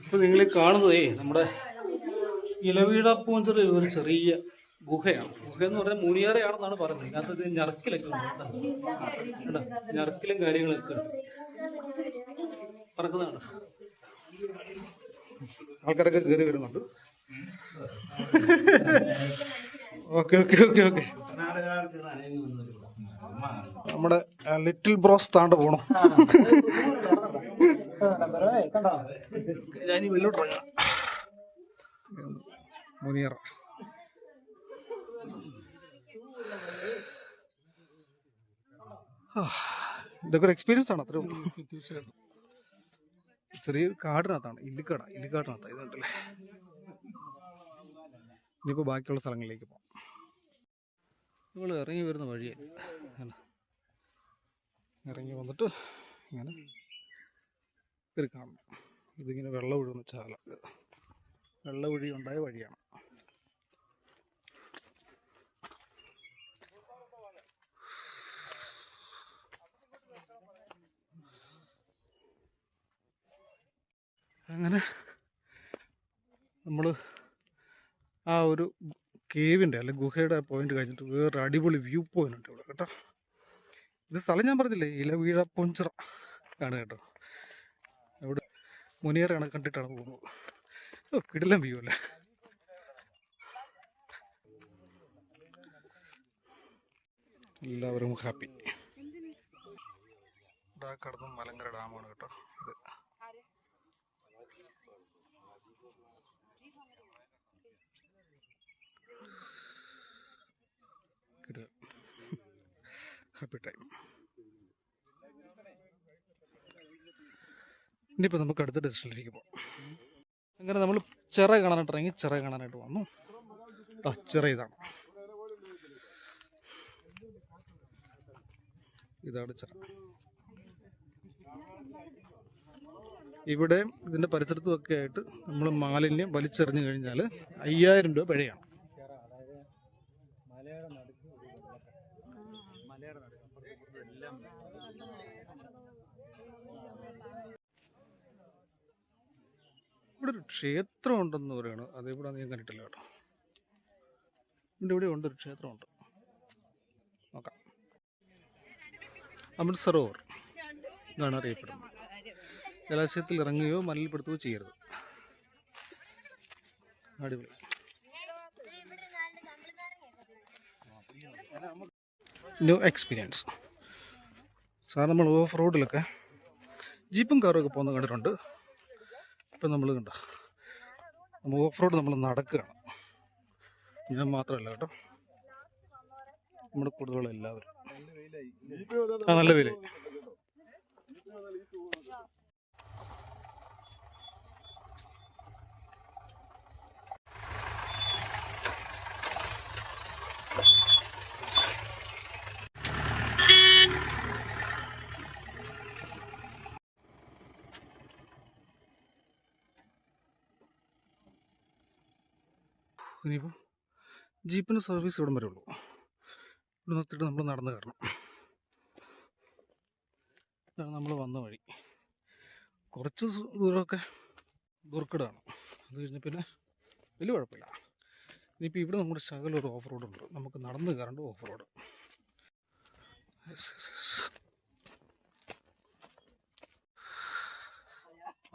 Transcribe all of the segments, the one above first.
ഇപ്പൊ നിങ്ങൾ കാണുന്നതേ നമ്മുടെ ഇലവീഴാപ്പൂഞ്ചിറയിൽ ഒരു ചെറിയ ഗുഹയാണ്. ഗുഹ എന്ന് പറഞ്ഞാൽ മുനിയറയാണെന്നാണ് പറയുന്നത്. ഇതിനകത്ത് ഞറക്കിലൊക്കെ ഉണ്ട്, ഞറക്കിലും കാര്യങ്ങളൊക്കെ ഉണ്ട്. പറക്കുന്നതാണ്. ആൾക്കാരൊക്കെ കയറി വരുന്നുണ്ട്. Okay okay okay okay. നമ്മുടെ ലിറ്റിൽ ബ്രോസ് താണ്ട് പോണം. ഞാൻ വെല്ലോട്ടിറങ്ങാം. മുനിയറ ഇതൊക്കെ ഒരു എക്സ്പീരിയൻസ് ആണ്. അത്രയും ചെറിയൊരു കാടിനകത്താണ്, ഇല്ലിക്കാടിനകത്താണ് ഇതുണ്ടല്ലേ. ഇനിയിപ്പോൾ ബാക്കിയുള്ള സ്ഥലങ്ങളിലേക്ക് പോകാം. നമ്മൾ ഇറങ്ങി വരുന്ന വഴിയെ ഇറങ്ങി വന്നിട്ട് ഇങ്ങനെ കയറി കാണണം. ഇതിങ്ങനെ വെള്ളം ഒഴുകുന്ന ചാല, വെള്ളം ഒഴുകി ഉണ്ടായ വഴിയാണ്. അങ്ങനെ നമ്മൾ ആ ഒരു കേവിൻ്റെ അല്ലെങ്കിൽ ഗുഹയുടെ പോയിന്റ് കഴിഞ്ഞിട്ട് വേറൊരു അടിപൊളി വ്യൂ പോയിന്റ് ഉണ്ട് ഇവിടെ കേട്ടോ. ഇത് സ്ഥലം ഞാൻ പറഞ്ഞില്ലേ, ഇലവീഴാപ്പൂഞ്ചിറ ആണ് കേട്ടോ. അവിടെ മുനിയറയാണ് കണ്ടിട്ടാണ് പോകുന്നത്. ഓ കിടിലൻ വ്യൂ അല്ലേ. എല്ലാവരും ഹാപ്പി. കടന്ന് മലങ്കര ഡാമാണ് കേട്ടോ ഇത്. Happy time. ഇനിയിപ്പോൾ നമുക്ക് അടുത്ത ഡെസ്റ്റിനേഷനിലേക്ക് പോകാം. അങ്ങനെ നമ്മൾ ചിറ കാണാനായിട്ട് ഇറങ്ങി, ചിറ കാണാനായിട്ട് വന്നു. ചിറ ഇതാണ്, ഇതാണ് ചിറ. ഇവിടെ ഇതിൻ്റെ പരിസരത്തുമൊക്കെ ആയിട്ട് നമ്മൾ മാലിന്യം വലിച്ചെറിഞ്ഞു കഴിഞ്ഞാൽ 5000 രൂപ പിഴയാണ്. ഇവിടെ ഒരു ക്ഷേത്രം ഉണ്ടെന്ന് പറയുന്നു. അതെവിടെ ഞാൻ കണ്ടിട്ടില്ല കേട്ടോ. ഇവിടെ ഉണ്ട് ഒരു ക്ഷേത്രമുണ്ട്, നോക്കാം. അമൃത് സരോവർ എന്നാണ് അറിയപ്പെടുന്നത്. ജലാശയത്തിൽ ഇറങ്ങുകയോ മലിനപ്പെടുത്തുകയോ ചെയ്യരുത്. അടിപൊളി. New experience. സാർ നമ്മൾ ഓഫ് റോഡിലൊക്കെ ജീപ്പും കാറും ഒക്കെ പോകുന്ന കണ്ടിട്ടുണ്ട്. ഇപ്പം നമ്മൾ കണ്ടോ, നമ്മൾ ഓഫ് റോഡ് നമ്മൾ നടക്കുകയാണ്. ഞാൻ മാത്രമല്ല കേട്ടോ, നമ്മുടെ കൂടുതലുള്ള എല്ലാവരും. നല്ല വെയിലായി. ഇനിയിപ്പോൾ ജീപ്പിന് സർവീസ് ഇവിടം വരെ ഉള്ളൂ. ഇവിടെ നിർത്തിയിട്ട് നമ്മൾ നടന്നു കയറണം. ഇതാണ് നമ്മൾ വന്ന വഴി. കുറച്ച് ദൂരമൊക്കെ ദുർഘടമാണ്. അത് കഴിഞ്ഞ് പിന്നെ വലിയ കുഴപ്പമില്ല. ഇനിയിപ്പോൾ ഇവിടെ നമ്മുടെ ശകലൊരു ഓഫ് റോഡ് ഉണ്ട്, നമുക്ക് നടന്ന് കയറേണ്ട ഓഫ് റോഡ്.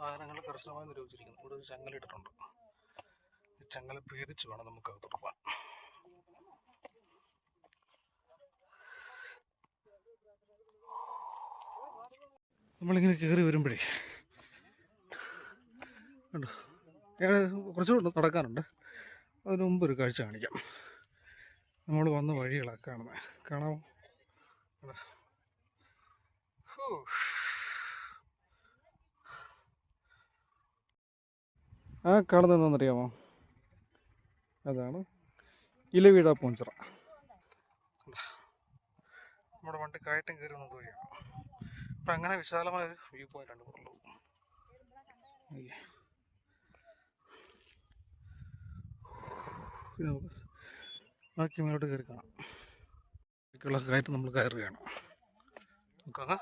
വാഹനങ്ങൾ കർശനമായി നിരോധിച്ചിരിക്കുന്നു. ഇവിടെ ഒരു ചങ്ങല ഇട്ടിട്ടുണ്ട്. ചങ്ങല ഭേദിച്ച് വേണം നമുക്ക് അകത്തോട്ട് പോകാൻ. നമ്മളിങ്ങനെ കയറി വരുമ്പോഴേ കണ്ടോ, കുറച്ചുകൂടെ നടക്കാനുണ്ട്. അതിന് മുമ്പ് ഒരു കാഴ്ച കാണിക്കാം. നമ്മൾ വന്ന വഴികളാണ് കാണുന്നത്, കാണാമോ? ആ കാണുന്നത് എന്താണെന്നറിയാമോ? അതാണ് ഇലവീഴാപ്പൂഞ്ചിറ. നമ്മുടെ വണ്ടി കയറ്റം കയറി വന്നത് വഴിയാണ്. അപ്പം അങ്ങനെ വിശാലമായൊരു വ്യൂ പോയിന്റാണ് ഇവിടെ ഉള്ളത്. പിന്നെ നമുക്ക് ബാക്കി മേലോട്ട് കയറി കാണാം. ബാക്കിയുള്ള കയറ്റം നമ്മൾ കയറുകയാണ്. നമുക്കങ്ങ്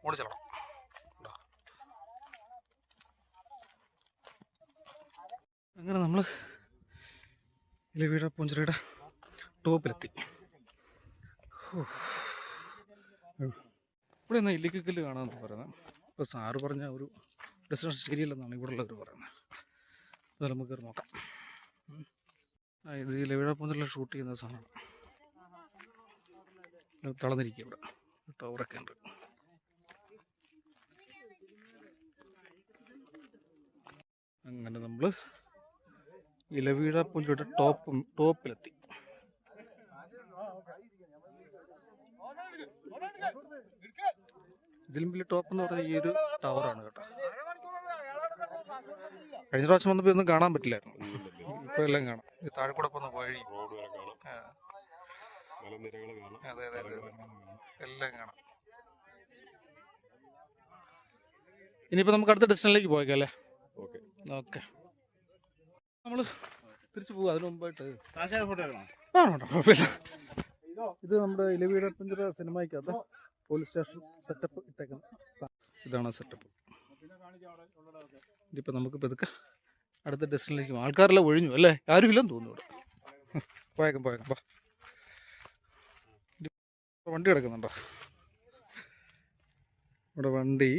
ഓടിച്ചെല്ലണം. അങ്ങനെ നമ്മൾ ഇലവീഴ പൂഞ്ചിറയുടെ ടോപ്പിലെത്തി. ഇവിടെ നിന്ന് ഇല്ലിക്കല്ല് കാണാമെന്ന് പറയുന്നത്. ഇപ്പോൾ സാറ് പറഞ്ഞ ഒരു ഡെസ്റ്റിനേഷൻ ശരിയല്ലെന്നാണ് ഇവിടെ ഉള്ളവർ പറയുന്നത്. അത് നമുക്ക് കയറി നോക്കാം. ഇത് ഇലവീഴ പൂഞ്ചിറയിൽ ഷൂട്ട് ചെയ്യുന്ന സാധനമാണ്. തളർന്നിരിക്കുക ഇവിടെ ടവറൊക്കെ ഉണ്ട്. അങ്ങനെ നമ്മൾ ഇലവീഴ പൂഞ്ചിറയുടെ ടോപ്പിലെത്തി. ഇതിലും വലിയ ടോപ്പ് എന്ന് പറയുന്നത് ഈ ഒരു ടവറാണ് കേട്ടോ. കഴിഞ്ഞ പ്രാവശ്യം വന്നപ്പോൾ ഒന്നും കാണാൻ പറ്റില്ലായിരുന്നു. ഇപ്പോൾ എല്ലാം കാണാം. ഈ താഴെ കൂടെ പോകുന്ന വഴി, അതെ അതെ അതെ എല്ലാം കാണാം. ഇനിയിപ്പോൾ നമുക്ക് അടുത്ത ഡെസ്റ്റിനേഷനിലേക്ക് പോയേക്കാം അല്ലേ? ഓക്കെ. നമ്മൾ തിരിച്ചു പോകും. അതിന് മുമ്പായിട്ട് കുഴപ്പമില്ല. ഇത് നമ്മുടെ ഇലവീഴ പൂഞ്ചിറ സിനിമയ്ക്കകത്ത് പോലീസ് സ്റ്റേഷൻ സെറ്റപ്പ് ഇട്ടേക്കുന്ന ഇതാണ് സെറ്റപ്പ്. ഇതിപ്പോൾ നമുക്കിപ്പോൾ ഇതൊക്കെ അടുത്ത ഡെസ്റ്റിനേഷനിലേക്ക് ആൾക്കാരെല്ലാം ഒഴിഞ്ഞു അല്ലേ? ആരും ഇല്ലെന്ന് തോന്നുന്നു ഇവിടെ. പോയേക്കാം. വണ്ടി കിടക്കുന്നുണ്ടോ? ഇവിടെ വണ്ടി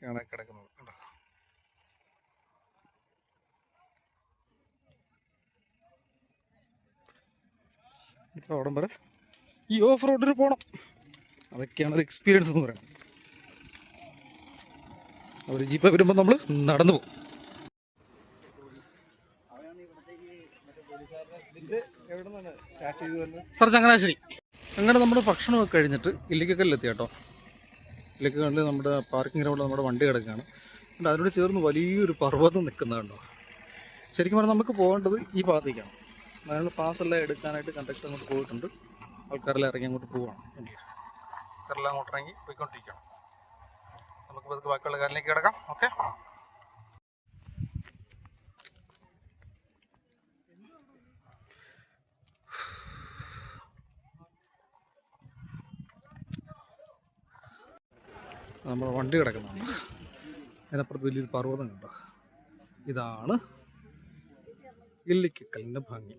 കാണാൻ കിടക്കുന്നത് കണ്ടോ? ഇപ്പോൾ അവിടം വരെ ഈ ഓഫ് റോഡിന് പോകണം. അതൊക്കെയാണ് ഒരു എക്സ്പീരിയൻസ് എന്ന് പറയുന്നത്. ഒരു ജീപ്പ് വരുമ്പോൾ നമ്മൾ നടന്നു പോകും. സാർ ചങ്ങനാശ്ശേരി. അങ്ങനെ നമ്മൾ ഭക്ഷണമൊക്കെ കഴിഞ്ഞിട്ട് ഇല്ലിക്കല്ലിലെത്തി കേട്ടോ. ഇല്ലിക്കല്ലിൽ നമ്മുടെ പാർക്കിംഗ് ഗ്രൗണ്ടിൽ നമ്മുടെ വണ്ടി കിടക്കുകയാണ്. എന്നിട്ട് അതിനോട് ചേർന്ന് വലിയൊരു പർവ്വതം നിൽക്കുന്നത് കണ്ടോ. ശരിക്കും പറഞ്ഞാൽ നമുക്ക് പോകേണ്ടത് ഈ ഭാഗത്തേക്കാണ്. അതിനുള്ള പാസ്സെല്ലാം എടുക്കാനായിട്ട് കണ്ടക്ടർ അങ്ങോട്ട് പോയിട്ടുണ്ട്. ആൾക്കാരെല്ലാം ഇറങ്ങി അങ്ങോട്ട് പോവുകയാണ്. ആൾക്കാരെല്ലാം അങ്ങോട്ട് ഇറങ്ങി പോയിക്കൊണ്ടിരിക്കുകയാണ്. നമുക്കിപ്പോൾ ഇതൊക്കെ ബാക്കിയുള്ള കാര്യത്തിലേക്ക് കിടക്കാം. ഓക്കെ. നമ്മുടെ വണ്ടി കിടക്കുന്നുണ്ട്. അതിനപ്പുറത്ത് വലിയൊരു പർവ്വതം കണ്ടോ. ഇതാണ് ഇല്ലിക്കല്ലിൻ്റെ ഭംഗി.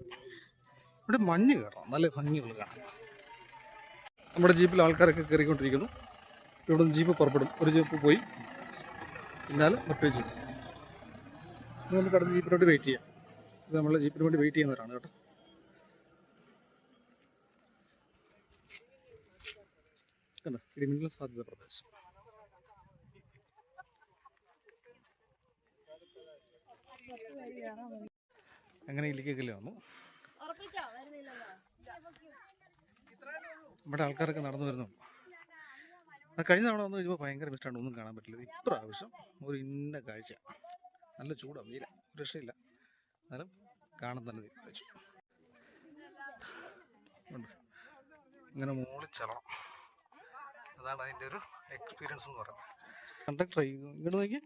ഇവിടെ മഞ്ഞ് കയറാം, നല്ല ഭംഗിയുള്ള കാണാം. നമ്മുടെ ജീപ്പിൽ ആൾക്കാരൊക്കെ കയറിക്കൊണ്ടിരിക്കുന്നു. ഇവിടെ നിന്ന് ജീപ്പ് പുറപ്പെടും. ഒരു ജീപ്പ് പോയി പിന്നാലെ മറ്റൊരു ജീപ്പ്. ഇത് നമുക്ക് അടുത്ത ജീപ്പിന് വേണ്ടി വെയിറ്റ് ചെയ്യാം. ഇത് നമ്മളെ ജീപ്പിന് വേണ്ടി വെയിറ്റ് ചെയ്യുന്നവരാണ് കേട്ടോ. കണ്ടോ, ഇടിമിന്നൽ സാധ്യത പ്രദേശം. അങ്ങനെ ഇല്ലിക്കല്ല് വന്നു. ഇവിടെ ആൾക്കാരൊക്കെ നടന്നു വരുന്നു. കഴിഞ്ഞ തവണ വന്നു കഴിയുമ്പോൾ ഭയങ്കര ഇഷ്ടമാണ്, ഒന്നും കാണാൻ പറ്റില്ല. ഇപ്രാവശ്യം ഒരു ഇന്ന കാഴ്ച. നല്ല ചൂടാണ്, വെയില, ഒരു രക്ഷയില്ല. എന്നാലും കാണാൻ തന്നെ തീരുമാനിച്ചു. ഇങ്ങനെ മൂളിച്ചളണം, അതാണ് അതിൻ്റെ ഒരു എക്സ്പീരിയൻസ് എന്ന് പറയുന്നത്. കണ്ടക്ടർ ഇങ്ങോട്ട് നോക്കി,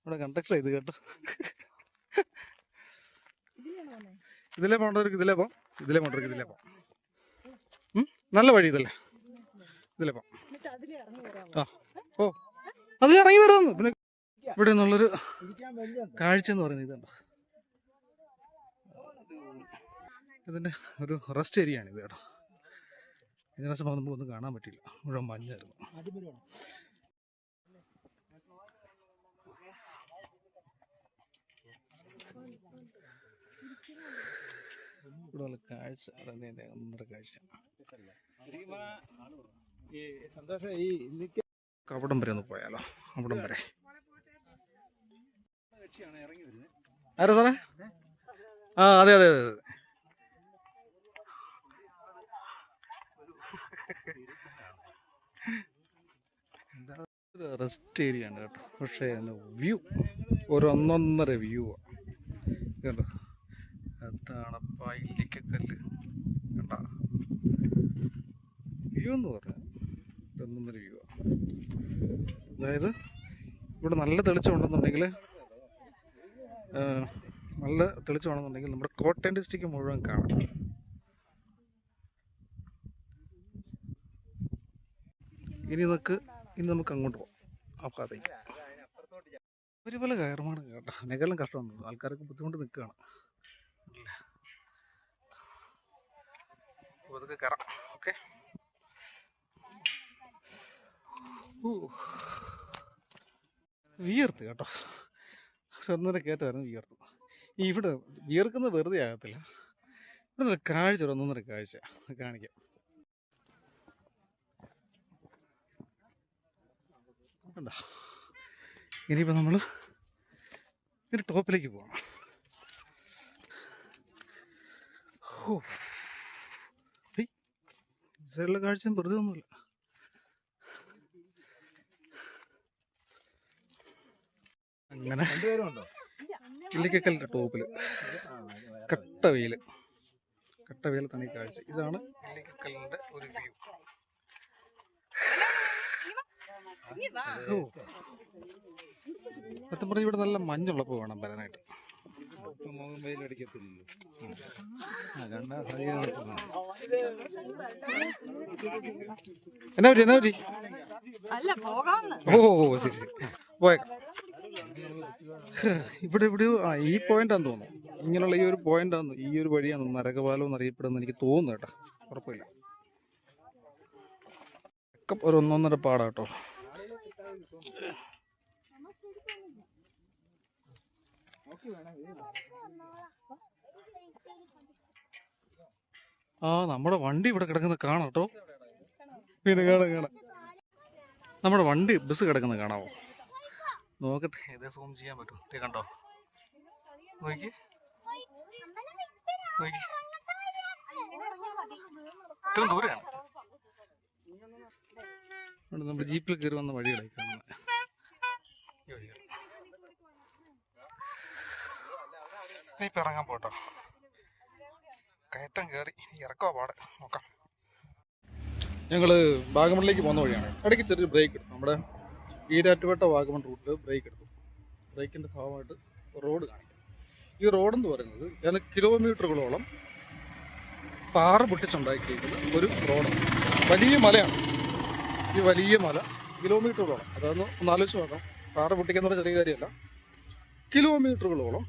ഇവിടെ കണ്ടക്ടർ ഇത് കേട്ടോ. ഇതിലേ പോകേണ്ടവർക്ക് ഇതിലേ പോകാം, ഇതിലേ പോകേണ്ടവർക്ക് ഇതിലേ പോകാം. നല്ല വഴി ഇതല്ലേ, ഇതിലേ പോകാം. അതിൽ ഇറങ്ങി വരാമെന്ന്. പിന്നെ ഇവിടെ നിന്നുള്ളൊരു കാഴ്ച എന്ന് പറയുന്നത് ഇതുണ്ട്. ഇതിൻ്റെ ഒരു റെസ്റ്റ് ഏരിയ ആണ് ഇത് കേട്ടോ. ഇതിനെ സംബന്ധിച്ച് നമുക്കൊന്നും കാണാൻ പറ്റില്ല, മുഴുവൻ മഞ്ഞായിരുന്നു. ഇവിടെ നല്ല കാഴ്ച, ഒന്നര കാഴ്ച. അവിടം വരെ ഒന്ന് പോയാലോ, അവിടം വരെ. ആരാ സാറേ? അതെ അതെ അതെ അതെ. റെസ്റ്റ് ഏരിയ ആണ് കേട്ടോ. പക്ഷേ വ്യൂ ഒരു ഒന്നൊന്നര വ്യൂ കേട്ടോ. അതാണ് ഇല്ലിക്കല്ല് കണ്ട വ്യൂ എന്ന് പറഞ്ഞാൽ ഒന്നൊന്നര വ്യൂ. അതായത് ഇവിടെ നല്ല തെളിച്ചമുണ്ടെന്നുണ്ടെങ്കിൽ നമ്മുടെ കോട്ടയം ഡിസ്ട്രിക്റ്റ് മുഴുവൻ കാണാം. ഇനി നമുക്ക് അങ്ങോട്ട് പോകാം, ആ ഭാഗത്തേക്ക്. ഒരു പോലെ കയറുമാണ് കേട്ടോ. അതിനേക്കാളും കഷ്ടമാണ്, ആൾക്കാരൊക്കെ ബുദ്ധിമുട്ട് നിൽക്കുകയാണ്. അതൊക്കെ കയറാം. ഓക്കെ, വിയർത്ത് കേട്ടോ, ഒന്നര കയറ്റമായിരുന്നു വിയർത്തു. ഇവിടെ വിയർക്കുന്നത് വെറുതെ ആകത്തില്ല, ഇവിടെ കാഴ്ച ഒന്നൊന്നര കാഴ്ച കാണിക്കാം. കണ്ടോ, ഇനിയിപ്പോൾ നമ്മൾ ഇതിൻ്റെ ടോപ്പിലേക്ക് പോകണം. സൈഡിലെ കാഴ്ചയും വെറുതെ ഒന്നുമില്ല. അങ്ങനെ ഇല്ലിക്കക്കലിൻ്റെ ടോപ്പിൽ കട്ട വെയിലത്താണ് ഈ കാഴ്ച. ഇതാണ് ഇല്ലിക്കക്കലിൻ്റെ ഒരു വ്യൂ. സത്യം പറഞ്ഞാൽ ഇവിടെ നല്ല മഞ്ഞുള്ളപ്പോൾ വേണം വരാനായിട്ട്. എന്നാ പറ്റി? ഓ ശരി പോയേക്കാം. ഇവിടെ ഈ പോയിന്റാന്ന് തോന്നുന്നു, ഇങ്ങനെയുള്ള ഈ ഒരു പോയിന്റാന്ന്, ഈ ഒരു വഴിയാന്ന് നരകപാലം എന്നറിയപ്പെടുന്ന എനിക്ക് തോന്നുന്നു കേട്ടോ, ഉറപ്പില്ല. ഒക്കെ ഒരു ഒന്നൊന്നര പാടാട്ടോ. നമ്മുടെ വണ്ടി ഇവിടെ കിടക്കുന്നത് കാണാം കേട്ടോ. പിന്നെ കാണാം നമ്മുടെ വണ്ടി ബസ് കിടക്കുന്നത് കാണാമോ? നോക്കട്ടെ, ഏതേ സൂം ചെയ്യാൻ പറ്റും. കണ്ടോ, നോക്കി ഇത്രയും ദൂരെയാണ്. നമ്മുടെ ജീപ്പിൽ കയറി വന്ന വഴികളായി കാണുന്നത്. ഇപ്പം ഇറങ്ങാൻ പോട്ടോ, കയറ്റം കയറി ഇറക്കോ പാടെ നോക്കാം. ഞങ്ങൾ വാഗമണിലേക്ക് പോകുന്ന വഴിയാണ്. ഇടയ്ക്ക് ചെറിയൊരു ബ്രേക്ക് എടുത്തു. നമ്മുടെ ഈരാറ്റുപേട്ട വാഗമൺ റൂട്ട് ബ്രേക്ക് എടുത്തു. ബ്രേക്കിൻ്റെ ഭാഗമായിട്ട് റോഡ് കാണിക്കും. ഈ റോഡെന്ന് പറയുന്നത് ഞാൻ കിലോമീറ്ററുകളോളം പാറ പൊട്ടിച്ചുണ്ടാക്കിയിരിക്കുന്ന ഒരു റോഡാണ്. വലിയ മലയാണ് ഈ വലിയ മല, കിലോമീറ്ററുകളോളം. അതൊന്ന് ആലോചിച്ച് നോക്കാം. പാറ പൊട്ടിക്കുന്ന ഒരു ചെറിയ കാര്യമല്ല, കിലോമീറ്ററുകളോളം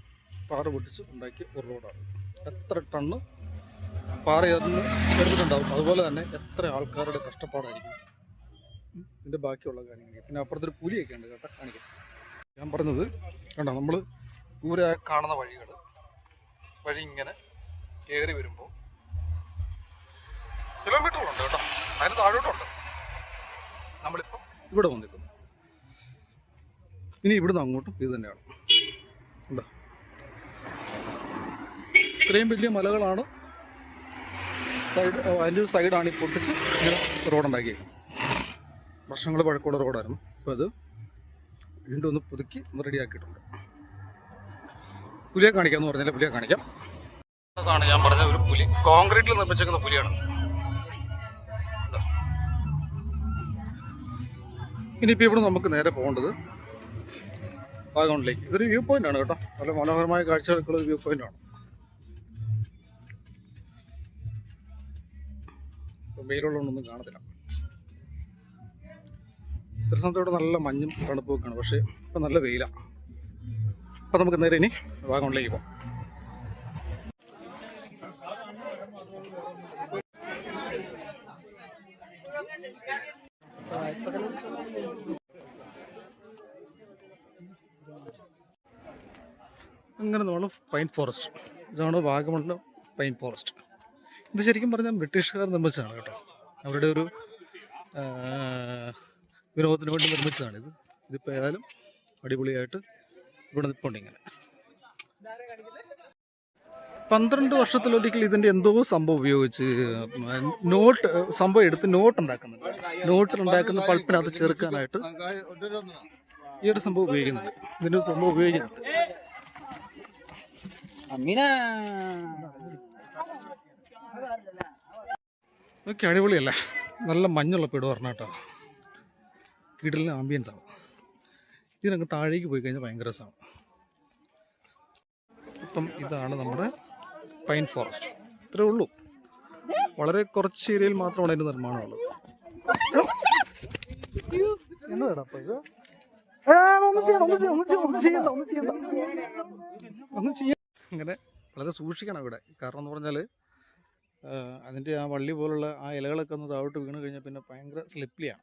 പാറ പൊട്ടിച്ച് ഉണ്ടാക്കിയ ഒരു റോഡാണ്. എത്ര ടണ്ണ് പാറ അതിന് എടുത്തിട്ടുണ്ടാവും, അതുപോലെ തന്നെ എത്ര ആൾക്കാരുടെ കഷ്ടപ്പാടായിരിക്കും. ഇതിൻ്റെ ബാക്കിയുള്ള കാര്യങ്ങൾ. പിന്നെ അപ്പുറത്തൊരു പുലിയൊക്കെ ഉണ്ട് കേട്ടോ, കാണിക്കാം. ഞാൻ പറഞ്ഞത് കണ്ടോ, നമ്മൾ ദൂരെ കാണുന്ന വഴി ഇങ്ങനെ കയറി വരുമ്പോൾ കിലോമീറ്ററുകളുണ്ട് കേട്ടോ, അതിന് താഴോട്ടുണ്ട്. നമ്മളിപ്പോൾ ഇവിടെ വന്നിരിക്കുന്നു. ഇനി ഇവിടുന്ന് അങ്ങോട്ടും ഇത് തന്നെയാണ്. ഉണ്ടോ, ഇത്രയും വലിയ മലകളാണ്. അതിൻ്റെ ഒരു സൈഡാണ് ഈ പൊട്ടിച്ച് ഇങ്ങനെ റോഡുണ്ടാക്കിയത്. വർഷങ്ങൾ പഴക്കമുള്ള റോഡായിരുന്നു. അപ്പോൾ അത് വീണ്ടും ഒന്ന് പുതുക്കി ഒന്ന് റെഡിയാക്കിയിട്ടുണ്ട്. പുലിയെ കാണിക്കാമെന്ന് പറഞ്ഞാൽ പുലിയെ കാണിക്കാം. അതാണ് ഞാൻ പറഞ്ഞ ഒരു പുലി, കോൺക്രീറ്റിൽ നിർമ്മിച്ചേക്കുന്ന പുലിയാണ്. ഇനിയിപ്പോൾ ഇവിടെ നമുക്ക് നേരെ പോകേണ്ടത് വാഗമണിലേക്ക്. ഇതൊരു വ്യൂ പോയിന്റ് ആണ് കേട്ടോ, നല്ല മനോഹരമായ കാഴ്ചകൾക്കുള്ള ഒരു വ്യൂ പോയിന്റ് ആണ്. വെയിലുള്ളതൊന്നും കാണത്തില്ല. ചില സമയത്തോടെ നല്ല മഞ്ഞും തണുപ്പൊക്കെയാണ്, പക്ഷേ ഇപ്പം നല്ല വെയിലാണ്. അപ്പം നമുക്ക് നേരെ ഇനി വാഗമണിലേക്ക് പോകാം. അങ്ങനെ നമ്മൾ പൈൻ ഫോറസ്റ്റ്, ഇതാണ് വാഗമണിലെ പൈൻ ഫോറസ്റ്റ്. ഇത് ശരിക്കും പറഞ്ഞാൽ ബ്രിട്ടീഷുകാർ നിർമ്മിച്ചതാണ് കേട്ടോ, അവരുടെ ഒരു വിനോദത്തിന് വേണ്ടി നിർമ്മിച്ചതാണിത്. ഇതിപ്പോൾ ഏതായാലും അടിപൊളിയായിട്ട് ഇവിടെ നിൽപ്പുണ്ട്. ഇങ്ങനെ 12 വർഷത്തിലൊരിക്കൽ ഇതിൻ്റെ എന്തോ സംഭവം ഉപയോഗിച്ച് സംഭവം എടുത്ത് നോട്ട് ഉണ്ടാക്കുന്നുണ്ട്. നോട്ടിലുണ്ടാക്കുന്ന പൾപ്പിനകത്ത് ചേർക്കാനായിട്ട് ഈ ഒരു സംഭവം ഉപയോഗിക്കുന്നുണ്ട്. ഇതിൻ്റെ ഒരു സംഭവം ഉപയോഗിക്കുന്നുണ്ട്. ഓക്കെ, അടിപൊളിയല്ല, നല്ല മഞ്ഞുള്ള വീട് പറഞ്ഞ കേട്ടോ. കിടലിന് ആംബിയൻസ് ആവും. ഇതിനങ്ങ് താഴേക്ക് പോയി കഴിഞ്ഞാൽ ഭയങ്കര രസമാണ്. ഇപ്പം ഇതാണ് നമ്മുടെ പൈൻ ഫോറസ്റ്റ്. ഇത്രേ ഉള്ളൂ, വളരെ കുറച്ച് ഏരിയയിൽ മാത്രമാണ് അതിൻ്റെ നിർമ്മാണമുള്ളത്. എന്നതാടാ അപ്പം ഇത്? ഒന്നും ചെയ്യാം. അങ്ങനെ വളരെ സൂക്ഷിക്കണം ഇവിടെ. കാരണം എന്ന് പറഞ്ഞാൽ അതിൻ്റെ ആ വള്ളി പോലുള്ള ആ ഇലകളൊക്കെ ഒന്ന് താഴോട്ട് വീണ് കഴിഞ്ഞാൽ പിന്നെ ഭയങ്കര സ്ലിപ്പിയാണ്.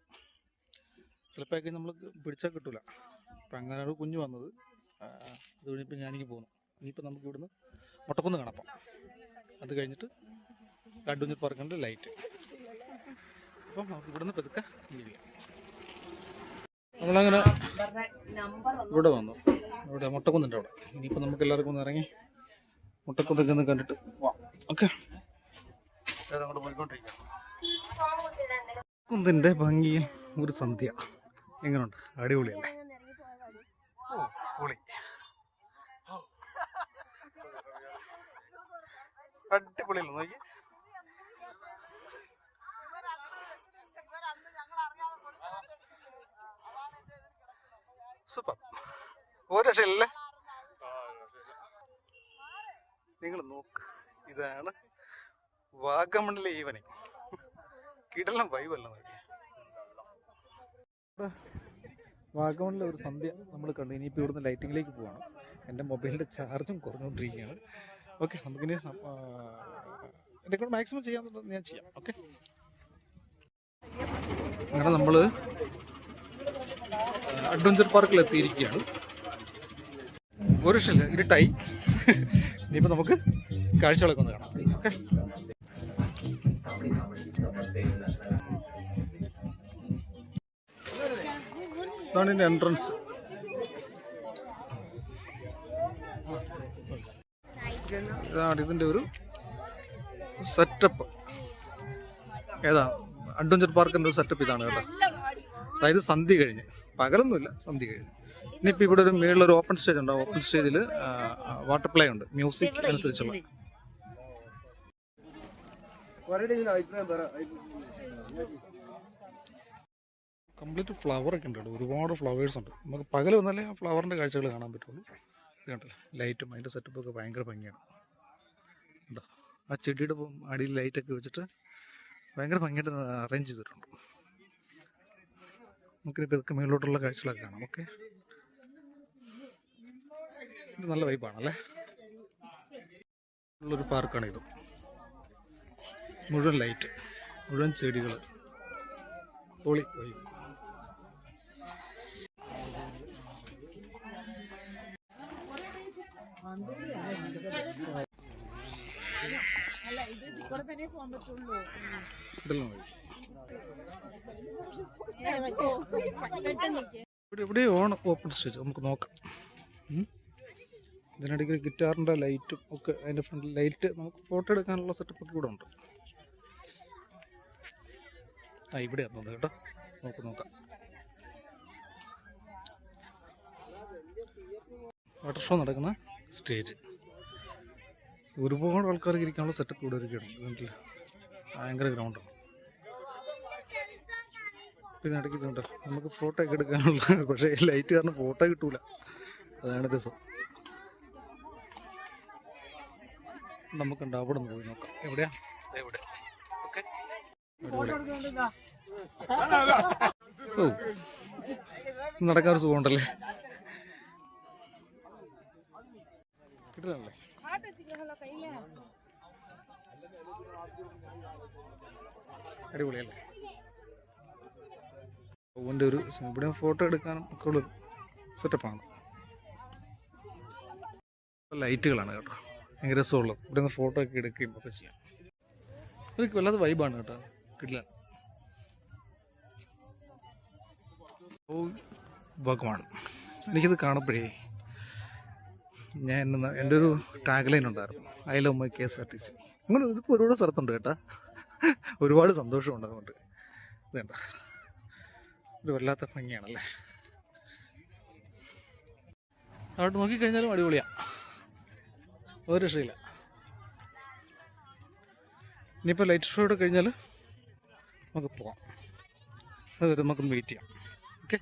സ്ലിപ്പാക്കി നമ്മൾ പിടിച്ചാൽ കിട്ടില്ല. അപ്പം അങ്ങനെയാണ് കുഞ്ഞ് വന്നത്. അത് കഴിഞ്ഞപ്പോൾ ഞാനിങ്ങ് പോന്നു. ഇനിയിപ്പോൾ നമുക്ക് ഇവിടുന്ന് മുട്ടക്കുന്ന് കാണാം. അത് കഴിഞ്ഞിട്ട് കണ്ടുഞ്ഞി പറക്കൻ്റെ ലൈറ്റ്. അപ്പം നമുക്ക് ഇവിടുന്ന് പെതുക്കെ ചെയ്യാം. നമ്മളങ്ങനെ ഇവിടെ വന്നു. ഇവിടെ മുട്ടക്കുന്നുണ്ട് അവിടെ. ഇനിയിപ്പോൾ നമുക്ക് എല്ലാവർക്കും ഒന്ന് ഇറങ്ങി മുട്ടക്കുന്നൊക്കെ ഒന്ന് കണ്ടിട്ട് പോവാം. ഓക്കെ, അങ്ങോട്ട് പോയിക്കൊണ്ടിരിക്കാം. കുന്നിൻ്റെ ഭംഗിയിൽ ഒരു സന്ധ്യ എങ്ങനെയുണ്ട്? അടിപൊളിയല്ലേ? പൊളി, അടിപൊളിയല്ലേ? നോക്കി, സൂപ്പർ, ഒരു രക്ഷയില്ലല്ലേ? നിങ്ങൾ നോക്ക്, ഇതാണ് വാഗമണിലെ ഈവനിങ്. കിടലം വൈബല്ല. വാഗമണിലെ ഒരു സന്ധ്യ നമ്മൾ കണ്ടു. ഇനിയിപ്പോൾ ഇവിടുന്ന് ലൈറ്റിങ്ങിലേക്ക് പോവാണ്. എൻ്റെ മൊബൈലിൻ്റെ ചാർജും കുറഞ്ഞുകൊണ്ടിരിക്കുകയാണ്. ഓക്കെ, നമുക്കിനി എന്നെ കൊണ്ട് മാക്സിമം ചെയ്യാമെന്നുള്ളത് ഞാൻ ചെയ്യാം. ഓക്കെ, അങ്ങനെ നമ്മൾ അഡ്വഞ്ചർ പാർക്കിൽ എത്തിയിരിക്കുകയാണ്. ഒരു രക്ഷയില്ല, ഇരുട്ടായി. ഇനിയിപ്പോൾ നമുക്ക് കാഴ്ചകളൊക്കെ ഒന്ന് കാണാം. ഓക്കെ, ഇതാണ് ഇതിൻ്റെ എൻട്രൻസ്. ഇതാണ് ഇതിൻ്റെ ഒരു സെറ്റപ്പ്. ഏതാ അഡ്വഞ്ചർ പാർക്കിൻ്റെ ഒരു സെറ്റപ്പ് ഇതാണ് കേട്ടോ. അതായത് സന്ധ്യ കഴിഞ്ഞ്, പകലൊന്നുമില്ല, സന്ധ്യ കഴിഞ്ഞ്. ഇനിയിപ്പോൾ ഇവിടെ ഒരു മേളിലൊരു ഓപ്പൺ സ്റ്റേജ് ഉണ്ട്. ഓപ്പൺ സ്റ്റേജിൽ വാട്ടർ പ്ലേ ഉണ്ട്, മ്യൂസിക് അനുസരിച്ചുള്ള. കംപ്ലീറ്റ് ഫ്ലവറൊക്കെ ഉണ്ട്. ഒരുപാട് ഫ്ലവേഴ്സ് ഉണ്ട്. നമുക്ക് പകൽ വന്നാലേ ആ ഫ്ലവറിൻ്റെ കാഴ്ചകൾ കാണാൻ പറ്റുള്ളൂ. കണ്ടല്ലോ, ലൈറ്റും അതിൻ്റെ സെറ്റപ്പൊക്കെ ഭയങ്കര ഭംഗിയാണ്. ഉണ്ടോ, ആ ചെടിയുടെ അടിയിൽ ലൈറ്റൊക്കെ വെച്ചിട്ട് ഭയങ്കര ഭംഗിയായിട്ട് അറേഞ്ച് ചെയ്തിട്ടുണ്ട്. നമുക്കിപ്പോൾ ഇതൊക്കെ മേളിലോട്ടുള്ള കാഴ്ചകളൊക്കെ കാണാം. ഓക്കെ, ഇത് നല്ല വൈബാണല്ലേ? ഉള്ളൊരു പാർക്കാണ് ഇത്. മുഴുവൻ ലൈറ്റ്, മുഴുവൻ ചെടികൾ, പൊളി വൈബ്. ഇവിടെ ഓപ്പൺ സ്റ്റേജ് നമുക്ക് നോക്കാം. ഇതിനിടയ്ക്ക് ഗിറ്റാറിൻ്റെ ലൈറ്റും ഒക്കെ, അതിൻ്റെ ഫ്രണ്ടിൽ ലൈറ്റ്, നമുക്ക് ഫോട്ടോ എടുക്കാനുള്ള സെറ്റപ്പൊക്കെ ഇവിടെ ഉണ്ട്. ഇവിടെ എത്തുന്നത് കേട്ടോ, നമുക്ക് നോക്കാം. വാട്ടർ ഷോ നടക്കുന്ന സ്റ്റേജ്. ഒരുപാട് ആൾക്കാർക്ക് ഇരിക്കാനുള്ള സെറ്റപ്പ് ഇവിടെ ഒരുക്കിയിട്ടുണ്ട്. ഭയങ്കര ഗ്രൗണ്ടാണ്. പിന്നെ ഇടയ്ക്കുന്നുണ്ട് നമുക്ക് ഫോട്ടോ ഒക്കെ എടുക്കാനുള്ള, പക്ഷേ ലൈറ്റ് കാരണം ഫോട്ടോ കിട്ടൂല. അതാണ് രസം. നമുക്കുണ്ട്, അവിടെ നിന്ന് പോയി നോക്കാം. എവിടെയാ? എവിടെ? ഓക്കെ, ഓ, നടക്കാൻ ഒരു സുഖമുണ്ടല്ലേ? കിട്ടുന്നല്ലേ? അടിപൊളിയല്ലേ? അതിൻ്റെ ഒരു ഇവിടെ ഫോട്ടോ എടുക്കാനും ഒക്കെ ഉള്ളൊരു സെറ്റപ്പാണ്. ലൈറ്റുകളാണ് കേട്ടോ, ഭയങ്കര രസമുള്ളത്. ഇവിടെ നിന്ന് ഫോട്ടോ ഒക്കെ എടുക്കുകയും ഒക്കെ ചെയ്യാം. അതൊക്കെ വല്ലാതെ വൈബാണ് കേട്ടോ, കിട്ടില്ല. ഓ ഭഗവാൻ, എനിക്കിത് കാണുമ്പോഴേ ഞാൻ എൻ്റെ ഒരു ടാഗ് ലൈൻ ഉണ്ടായിരുന്നു, ഐ ലവ് മൈ KSRTC. അങ്ങനെ ഇതിപ്പോൾ ഒരുപാട് സ്ഥലത്തുണ്ട് കേട്ടോ. ഒരുപാട് സന്തോഷമുണ്ട് അതുകൊണ്ട്. ഇത് വേണ്ട, ഒരു വല്ലാത്ത ഭംഗിയാണല്ലേ? അവിടെ നോക്കിക്കഴിഞ്ഞാലും അടിപൊളിയാണ്, ഒരു രക്ഷയില്ല. ഇനിയിപ്പോൾ ലൈറ്റ് ഷോയുടെ കഴിഞ്ഞാൽ നമുക്ക് പോവാം. അതായത് നമുക്കൊന്ന് വെയിറ്റ് ചെയ്യാം. ഓക്കെ.